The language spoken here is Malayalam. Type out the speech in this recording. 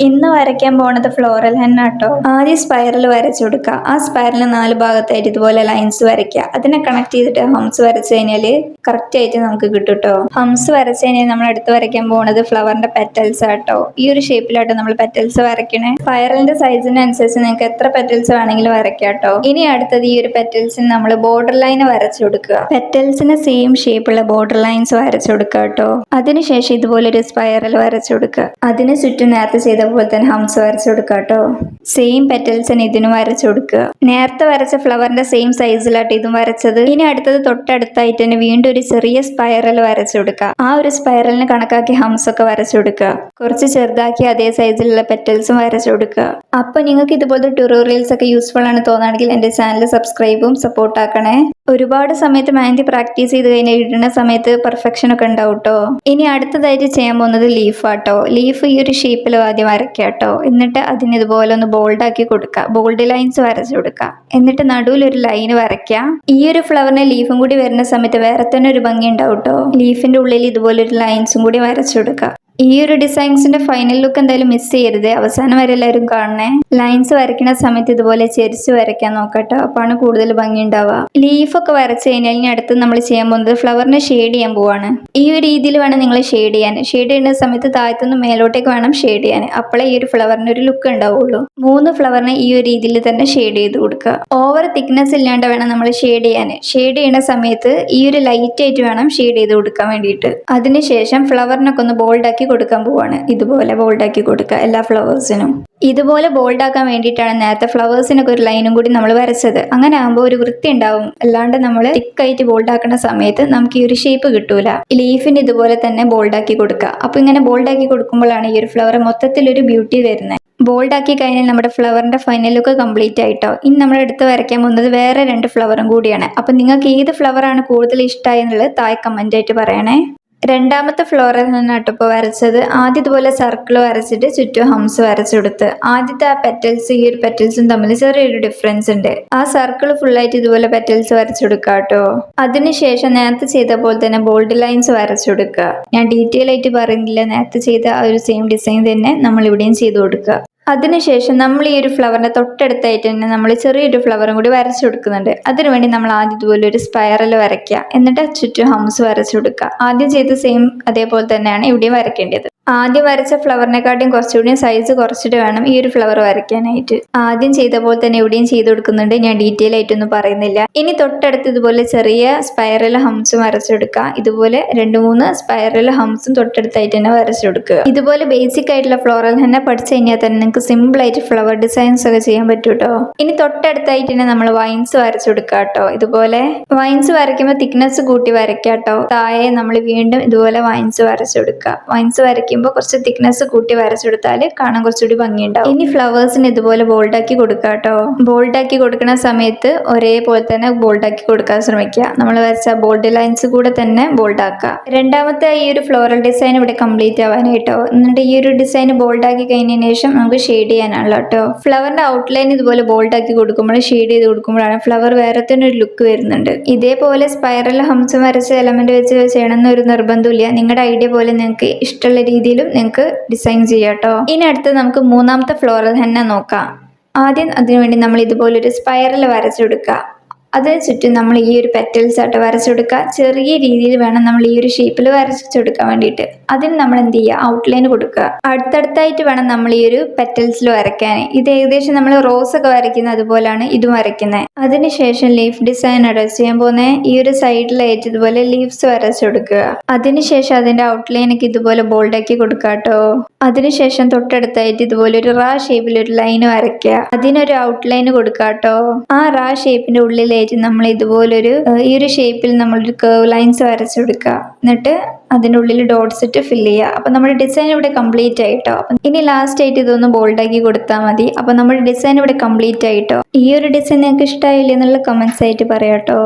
ഇന്ന് വരയ്ക്കാൻ പോണത് ഫ്ലോറൽ ഹെന്ന കേട്ടോ. ആദ്യം സ്പൈറൽ വരച്ചു കൊടുക്കുക. ആ സ്പൈറലിന് 4 ഭാഗത്തായിട്ട് ഇതുപോലെ ലൈൻസ് വരയ്ക്കുക. അതിനെ കണക്ട് ചെയ്തിട്ട് ഹംസ് വരച്ചു കഴിഞ്ഞാല് കറക്റ്റ് ആയിട്ട് നമുക്ക് കിട്ടും കേട്ടോ. ഹംസ് വരച്ചു കഴിഞ്ഞാൽ നമ്മൾ അടുത്ത് വരയ്ക്കാൻ പോകുന്നത് ഫ്ലവറിന്റെ പെറ്റൽസ് ആട്ടോ. ഈ ഒരു ഷേപ്പിലാട്ടോ നമ്മൾ പെറ്റൽസ് വരയ്ക്കണേ. സ്പൈറലിന്റെ സൈസിനനുസരിച്ച് നിങ്ങൾക്ക് എത്ര പെറ്റൽസ് വേണമെങ്കിലും വരയ്ക്കാം കേട്ടോ. ഇനി അടുത്തത് ഈ ഒരു പെറ്റൽസിന് നമ്മൾ ബോർഡർ ലൈൻ വരച്ചു കൊടുക്കുക. പെറ്റൽസിന് സെയിം ഷേപ്പുള്ള ബോർഡർ ലൈൻസ് വരച്ചു കൊടുക്കുക കേട്ടോ. അതിനുശേഷം ഇതുപോലൊരു സ്പൈറൽ വരച്ചു കൊടുക്കുക. അതിന് ചുറ്റും നേരത്തെ ചെയ്ത പോലെ തന്നെ ഹംസ് വരച്ചു കൊടുക്കുക കേട്ടോ. സെയിം പെറ്റൽസിന് ഇതിനും വരച്ചു കൊടുക്കുക. നേരത്തെ വരച്ച ഫ്ലവറിന്റെ സെയിം സൈസിലാട്ടോ ഇതും വരച്ചത്. ഇനി അടുത്തത് തൊട്ടടുത്തായിട്ട് തന്നെ വീണ്ടും ഒരു ചെറിയ സ്പൈറൽ വരച്ചു കൊടുക്കുക. ആ ഒരു സ്പൈറലിന് കണക്കാക്കി ഹംസ് ഒക്കെ വരച്ചു കൊടുക്കുക. കുറച്ച് ചെറുതാക്കി അതേ സൈസിലുള്ള പെറ്റൽസും വരച്ചു കൊടുക്കുക. അപ്പൊ നിങ്ങൾക്ക് ഇതുപോലത്തെ ട്യൂട്ടോറിയൽസ് ഒക്കെ യൂസ്ഫുൾ ആണ് തോന്നുകയാണെങ്കിൽ എന്റെ ചാനൽ സബ്സ്ക്രൈബും സപ്പോർട്ട് ആക്കണേ. ഒരുപാട് സമയത്ത് മെഹന്തി പ്രാക്ടീസ് ചെയ്ത് കഴിഞ്ഞാൽ ഇടുന്ന സമയത്ത് പെർഫെക്ഷൻ ഒക്കെ ഉണ്ടാവും കേട്ടോ. ഇനി അടുത്തതായിട്ട് ചെയ്യാൻ പോകുന്നത് ലീഫ് ആട്ടോ. ലീഫ് ഈ ഒരു ഷേപ്പിൽ ആദ്യം വരയ്ക്കുക കേട്ടോ. എന്നിട്ട് അതിന് ഇതുപോലെ ഒന്ന് ബോൾഡ് ആക്കി കൊടുക്കുക. ബോൾഡ് ലൈൻസ് വരച്ചു കൊടുക്കുക. എന്നിട്ട് നടുവിൽ ഒരു ലൈൻ വരയ്ക്കുക. ഈ ഒരു ഫ്ലവറിന് ലീഫും കൂടി വരുന്ന സമയത്ത് വേറെ തന്നെ ഒരു ഭംഗി ഉണ്ടാവും കേട്ടോ. ലീഫിന്റെ ഉള്ളിൽ ഇതുപോലെ ഒരു ലൈൻസും കൂടി വരച്ചു കൊടുക്കുക. ഈ ഒരു ഡിസൈൻസിന്റെ ഫൈനൽ ലുക്ക് എന്തായാലും മിസ് ചെയ്യരുത്. അവസാനം വരെ എല്ലാവരും കാണണേ. ലൈൻസ് വരയ്ക്കുന്ന സമയത്ത് ഇതുപോലെ ചെരിച്ച് വരയ്ക്കാൻ നോക്കട്ടോ. അപ്പാണ് കൂടുതൽ ഭംഗി ഉണ്ടാവുക. ലീഫൊക്കെ വരച്ച് കഴിഞ്ഞാൽ ഇനി അടുത്ത് നമ്മൾ ചെയ്യാൻ പോകുന്നത് ഫ്ലവറിനെ ഷെയ്ഡ് ചെയ്യാൻ പോവാണ്. ഈ ഒരു രീതിയിൽ വേണം നിങ്ങൾ ഷെയ്ഡ് ചെയ്യാൻ. ഷെയ്ഡ് ചെയ്യുന്ന സമയത്ത് താഴത്തുനിന്ന് മേലോട്ടേക്ക് വേണം ഷെയ്ഡ് ചെയ്യാൻ. അപ്പോഴേ ഈ ഒരു ഫ്ലവറിന് ഒരു ലുക്ക് ഉണ്ടാവുള്ളൂ. 3 ഫ്ലവറിനെ ഈ ഒരു രീതിയിൽ തന്നെ ഷെയ്ഡ് ചെയ്ത് കൊടുക്കുക. ഓവർ തിക്നെസ് ഇല്ലാണ്ട് വേണം നമ്മൾ ഷെയ്ഡ് ചെയ്യാൻ. ഷെയ്ഡ് ചെയ്യുന്ന സമയത്ത് ഈ ഒരു ലൈറ്റ് ആയിട്ട് വേണം ഷെയ്ഡ് ചെയ്ത് കൊടുക്കാൻ വേണ്ടിയിട്ട്. അതിനുശേഷം ഫ്ലവറിനൊക്കെ ഒന്ന് ബോൾഡ് ആക്കി കൊടുക്കാൻ പോവാണ്. ഇതുപോലെ ബോൾഡ് ആക്കി കൊടുക്കുക എല്ലാ ഫ്ലവേഴ്സിനും. ഇതുപോലെ ബോൾഡ് ആക്കാൻ വേണ്ടിയിട്ടാണ് നേരത്തെ ഫ്ലവേഴ്സിനൊക്കെ ഒരു ലൈനും കൂടി നമ്മൾ വരച്ചത്. അങ്ങനെ ആകുമ്പോൾ ഒരു വൃത്തി ഉണ്ടാവും. അല്ലാണ്ട് നമ്മൾ തിക്കായിട്ട് ബോൾഡ് ആക്കുന്ന സമയത്ത് നമുക്ക് ഈ ഒരു ഷേപ്പ് കിട്ടൂല. ലീഫിന് ഇതുപോലെ തന്നെ ബോൾഡ് ആക്കി കൊടുക്കുക. അപ്പൊ ഇങ്ങനെ ബോൾഡ് ആക്കി കൊടുക്കുമ്പോഴാണ് ഈ ഒരു ഫ്ലവർ മൊത്തത്തിൽ ഒരു ബ്യൂട്ടി വരുന്നത്. ബോൾഡ് ആക്കി കഴിഞ്ഞാൽ നമ്മുടെ ഫ്ലവറിന്റെ ഫൈനൽ ലുക്ക് കംപ്ലീറ്റ് ആയിട്ടോ. ഇനി നമ്മൾ എടുത്ത് വരയ്ക്കാൻ പോകുന്നത് വേറെ 2 ഫ്ലവറും കൂടിയാണ്. അപ്പൊ നിങ്ങൾക്ക് ഏത് ഫ്ലവറാണ് കൂടുതൽ ഇഷ്ടമായി എന്നുള്ളത് താഴെ കമന്റ് ആയിട്ട് പറയണേ. രണ്ടാമത്തെ ഫ്ലോറിൽ നിന്നാണ് ഇപ്പോൾ വരച്ചത്. ആദ്യം ഇതുപോലെ സർക്കിൾ വരച്ചിട്ട് ചുറ്റും ഹംസ് വരച്ചു കൊടുത്ത്. ആദ്യത്തെ ആ പെറ്റൽസ് ഈ ഒരു പെറ്റൽസും തമ്മിൽ ചെറിയൊരു ഡിഫറൻസ് ഉണ്ട്. ആ സർക്കിൾ ഫുള്ളായിട്ട് ഇതുപോലെ പെറ്റൽസ് വരച്ചു കൊടുക്കുക കേട്ടോ. അതിനുശേഷം നേരത്തെ ചെയ്ത പോലെ തന്നെ ബോൾഡ് ലൈൻസ് വരച്ചു കൊടുക്കുക. ഞാൻ ഡീറ്റെയിൽ ആയിട്ട് പറയുന്നില്ല. നേരത്തെ ചെയ്ത ആ ഒരു സെയിം ഡിസൈൻ തന്നെ നമ്മൾ ഇവിടെയും ചെയ്ത് കൊടുക്കുക. അതിനുശേഷം നമ്മൾ ഈ ഒരു ഫ്ലവറിന്റെ തൊട്ടടുത്തായിട്ട് തന്നെ നമ്മൾ ചെറിയൊരു ഫ്ലവറും കൂടി വരച്ചു കൊടുക്കുന്നുണ്ട്. അതിനുവേണ്ടി നമ്മൾ ആദ്യം ഇതുപോലെ ഒരു സ്പൈറൽ വരയ്ക്കുക. എന്നിട്ട് ചുറ്റും ഹംസ് വരച്ചു കൊടുക്കുക. ആദ്യം ചെയ്ത സെയിം അതേപോലെ തന്നെയാണ് ഇവിടെയും വരയ്ക്കേണ്ടത്. ആദ്യം വരച്ച ഫ്ലവറിനെക്കാട്ടിയും കുറച്ചുകൂടി സൈസ് കുറച്ചിട്ട് വേണം ഈ ഒരു ഫ്ലവർ വരയ്ക്കാനായിട്ട്. ആദ്യം ചെയ്ത പോലെ തന്നെ ഇവിടെയും ചെയ്ത് കൊടുക്കുന്നുണ്ട്. ഞാൻ ഡീറ്റെയിൽ ആയിട്ടൊന്നും പറയുന്നില്ല. ഇനി തൊട്ടടുത്ത് ഇതുപോലെ ചെറിയ സ്പൈറൽ ഹംസും വരച്ചെടുക്കുക. ഇതുപോലെ 2-3 സ്പൈറൽ ഹംസും തൊട്ടടുത്തായിട്ട് തന്നെ വരച്ചെടുക്കുക. ഇതുപോലെ ബേസിക് ആയിട്ടുള്ള ഫ്ലോറൽ തന്നെ പഠിച്ചു കഴിഞ്ഞാൽ തന്നെ നിങ്ങൾക്ക് സിമ്പിൾ ആയിട്ട് ഫ്ലവർ ഡിസൈൻസ് ഒക്കെ ചെയ്യാൻ പറ്റും കേട്ടോ. ഇനി തൊട്ടടുത്തായിട്ട് തന്നെ നമ്മൾ വൈൻസ് വരച്ചെടുക്കുക കേട്ടോ. ഇതുപോലെ വൈൻസ് വരയ്ക്കുമ്പോൾ തിക്നെസ് കൂട്ടി വരയ്ക്കാട്ടോ. താഴെ നമ്മൾ വീണ്ടും ഇതുപോലെ വൈൻസ് വരച്ചെടുക്കുക. വൈൻസ് വരയ്ക്കുമ്പോൾ കുറച്ച് തിക്നെസ് കൂട്ടി വരച്ചെടുത്താൽ കാണാൻ കുറച്ചുകൂടി ഭംഗിയുണ്ടാവും. ഇനി ഫ്ലവേഴ്സിന് ഇതുപോലെ ബോൾഡ് ആക്കി കൊടുക്കുക കേട്ടോ. ബോൾഡ് ആക്കി കൊടുക്കുന്ന സമയത്ത് ഒരേപോലെ തന്നെ ബോൾഡ് ആക്കി കൊടുക്കാൻ ശ്രമിക്കുക. നമ്മൾ വരച്ച ബോൾഡ് ലൈൻസ് കൂടെ തന്നെ ബോൾഡ് ആക്കുക. രണ്ടാമത്തെ ഈ ഒരു ഫ്ലോറൽ ഡിസൈൻ ഇവിടെ കംപ്ലീറ്റ് ആവാനായിട്ടോ. എന്നിട്ട് ഈ ഒരു ഡിസൈൻ ബോൾഡ് ആക്കി കഴിഞ്ഞതിന് ശേഷം നമുക്ക് ഷെയ്ഡ് ചെയ്യാനാണല്ലോ കേട്ടോ. ഫ്ലവറിന്റെ ഔട്ട്ലൈൻ ഇതുപോലെ ബോൾഡ് ആക്കി കൊടുക്കുമ്പോൾ ഷെയ്ഡ് ചെയ്ത് കൊടുക്കുമ്പോഴാണ് ഫ്ലവർ വേറെ തന്നെ ഒരു ലുക്ക് വരുന്നുണ്ട്. ഇതേപോലെ സ്പൈറൽ ഹംസ് വരച്ച എലമെന്റ് വെച്ച് ചെയ്യണമെന്ന് ഒരു നിർബന്ധമില്ല. നിങ്ങളുടെ ഐഡിയ പോലെ നിങ്ങൾക്ക് ഇഷ്ടമുള്ള രീതിയിലും നിങ്ങൾക്ക് ഡിസൈൻ ചെയ്യാം കേട്ടോ. ഇനി അടുത്ത് നമുക്ക് 3ാമത്തെ ഫ്ലോറൽ ഹെന്ന നോക്കാം. ആദ്യം അതിനുവേണ്ടി നമ്മൾ ഇതുപോലൊരു സ്പൈറൽ വരച്ചെടുക്കുക. അതിന് ചുറ്റും നമ്മൾ ഈ ഒരു പെറ്റൽസ് ആയിട്ട് വരച്ചെടുക്കുക. ചെറിയ രീതിയിൽ വേണം നമ്മൾ ഈ ഒരു ഷേപ്പിൽ വരച്ചെടുക്കാൻ വേണ്ടിയിട്ട്. അതിന് നമ്മൾ എന്ത് ചെയ്യുക, ഔട്ട്ലൈൻ കൊടുക്കുക. അടുത്തടുത്തായിട്ട് വേണം നമ്മൾ ഈ ഒരു പെറ്റൽസിൽ വരയ്ക്കാൻ. ഇത് ഏകദേശം നമ്മൾ റോസ് ഒക്കെ വരയ്ക്കുന്നത് അതുപോലെയാണ് ഇതും വരയ്ക്കുന്നത്. അതിനുശേഷം ലീഫ് ഡിസൈൻ അഡ്രസ് ചെയ്യാൻ പോകുന്നത് ഈ ഒരു സൈഡിലായിട്ട് ഇതുപോലെ ലീവ്സ് വരച്ചെടുക്കുക. അതിനുശേഷം അതിന്റെ ഔട്ട്ലൈൻ ഒക്കെ ഇതുപോലെ ബോൾഡ് ആക്കി കൊടുക്കുക കേട്ടോ. അതിനുശേഷം തൊട്ടടുത്തായിട്ട് ഇതുപോലെ ഒരു റാ ഷേപ്പിൽ ഒരു ലൈൻ വരയ്ക്കുക. അതിനൊരു ഔട്ട്ലൈൻ കൊടുക്കുക കേട്ടോ. ആ റാ ഷേപ്പിന്റെ ഉള്ളിലായിട്ട് നമ്മൾ ഇതുപോലൊരു ഈ ഒരു ഷേപ്പിൽ നമ്മളൊരു കർവ് ലൈൻസ് വരച്ചെടുക്കുക. എന്നിട്ട് അതിൻ്റെ ഉള്ളിൽ ഡോട്ട്സ് ഇട്ട് ഫില്ല് ചെയ്യുക. അപ്പൊ നമ്മുടെ ഡിസൈൻ ഇവിടെ കംപ്ലീറ്റ് ആയിട്ടോ. അപ്പം ഇനി ലാസ്റ്റ് ആയിട്ട് ഇതൊന്ന് ബോൾഡ് ആക്കി കൊടുത്താൽ മതി. അപ്പൊ നമ്മുടെ ഡിസൈൻ ഇവിടെ കംപ്ലീറ്റ് ആയിട്ടോ. ഈ ഒരു ഡിസൈൻ നിങ്ങൾക്ക് ഇഷ്ടമായില്ലേ എന്നുള്ള കമന്റ്സ് ആയിട്ട് പറയാട്ടോ.